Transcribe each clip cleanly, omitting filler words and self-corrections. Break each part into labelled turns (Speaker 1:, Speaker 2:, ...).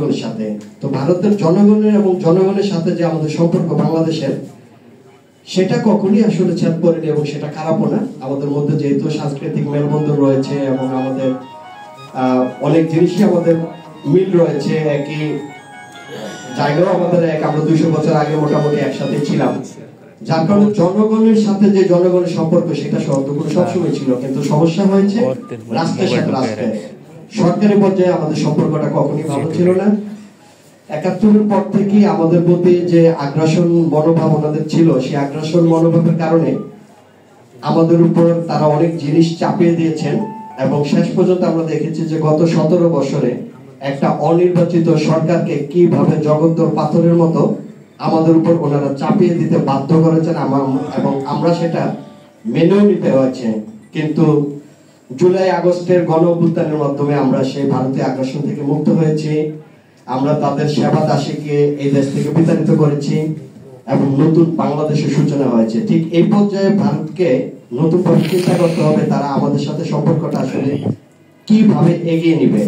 Speaker 1: জনগণের সাথে। তো ভারতের জনগণের এবং জনগণের সাথে যে আমাদের সম্পর্ক বাংলাদেশের, সেটা কখনই আসলে ছেদ পড়েনি এবং সেটা খারাপও না। আমাদের মধ্যে যেহেতু সাংস্কৃতিক মেলবন্ধন রয়েছে এবং আমাদের অনেক জিনিসই আমাদের মিল রয়েছে, একই জায়গাও আমাদের এক, আমরা 200 বছর আগে মোটামুটি একসাথে ছিলাম, যার কারণে জনগণের সাথে যে জনগণের সম্পর্ক সেটা সবসময় ছিল। কিন্তু সমস্যা হয়েছে রাষ্ট্রের সাথে রাষ্ট্রের, সরকারি পর্যায়ে আমাদের সম্পর্কটা কখনই ভালো ছিল না। 71-এর পর থেকে আমাদের প্রতি যে আগ্রাসন মনোভাব ওনাদের ছিল, সেই আগ্রাসন মনোভাবের কারণে আমাদের উপর তারা অনেক জিনিস চাপিয়ে দিয়েছেন এবং শেষ পর্যন্ত আমরা দেখেছি যে গত 17 বছরে একটা অনির্বাচিত সরকারকে কিভাবে জগদ্দল পাথরের মতো আমাদের উপর ওনারা চাপিয়ে দিতে বাধ্য করেছেন এবং আমরা সেটা মেনেও নিতে হয়েছে। কিন্তু জুলাই আগস্টের গণ অভ্যুত্থানের মাধ্যমে আমরা সেই ভারতীয় আগ্রাসন থেকে মুক্ত হয়েছি। আমরা তাদের সেবা দাসীকে এই দেশ থেকে বিতাড়িত করেছি এবং নতুন বাংলাদেশের সূচনা হয়েছে। ঠিক এই পর্যায়ে ভারতকে নতুন ভাবে চিন্তা করতে হবে তারা আমাদের সাথে সম্পর্কটা আসলে কিভাবে এগিয়ে নিবে।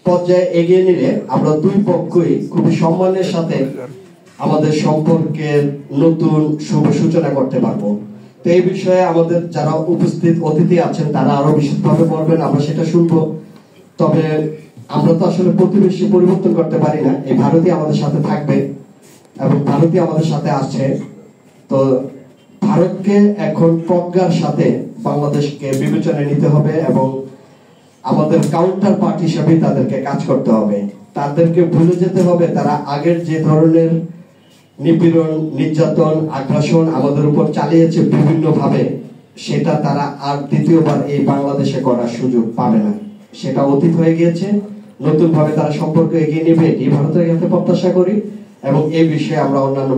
Speaker 1: পর্যায়ে এগিয়ে নিলে আমরা দুই পক্ষই খুবই সম্মানের সাথে আমাদের সম্পর্কের নতুন শুভ সূচনা করতে পারবো। তো এই বিষয়ে আমাদের যারা উপস্থিত অতিথি আছেন তারা আরো বিশদভাবে বলবেন, আমরা সেটা শুনবো। তবে আমরা তো আসলে প্রতিবেশী পরিবর্তন করতে পারি না, এই ভারতই আমাদের সাথে থাকবে এবং ভারতই আমাদের সাথে আছে। তো ভারতকে এখন প্রজ্ঞার সাথে বাংলাদেশকে বিবেচনায় নিতে হবে এবং আমাদের কাউন্টার পার্ট হিসেবে তাদেরকে কাজ করতে হবে। তাদেরকে ভুলে যেতে হবে তারা আগের যে ধরনের নিপীড়ন, নির্যাতন, আগ্রাসন আমাদের উপর চালিয়েছে বিভিন্ন ভাবে, সেটা তারা আর দ্বিতীয়বার এই বাংলাদেশে করার সুযোগ পাবে না। সেটা অতীত হয়ে গিয়েছে। নতুন ভাবে তারা সম্পর্ক এগিয়ে নেবে এই ভারতের কাছে প্রত্যাশা করি এবং এই বিষয়ে আমরা অন্যান্য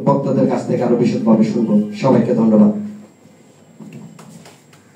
Speaker 1: বক্তাদের কাছ থেকে আরো বিশদভাবে শুনবো। সবাইকে ধন্যবাদ।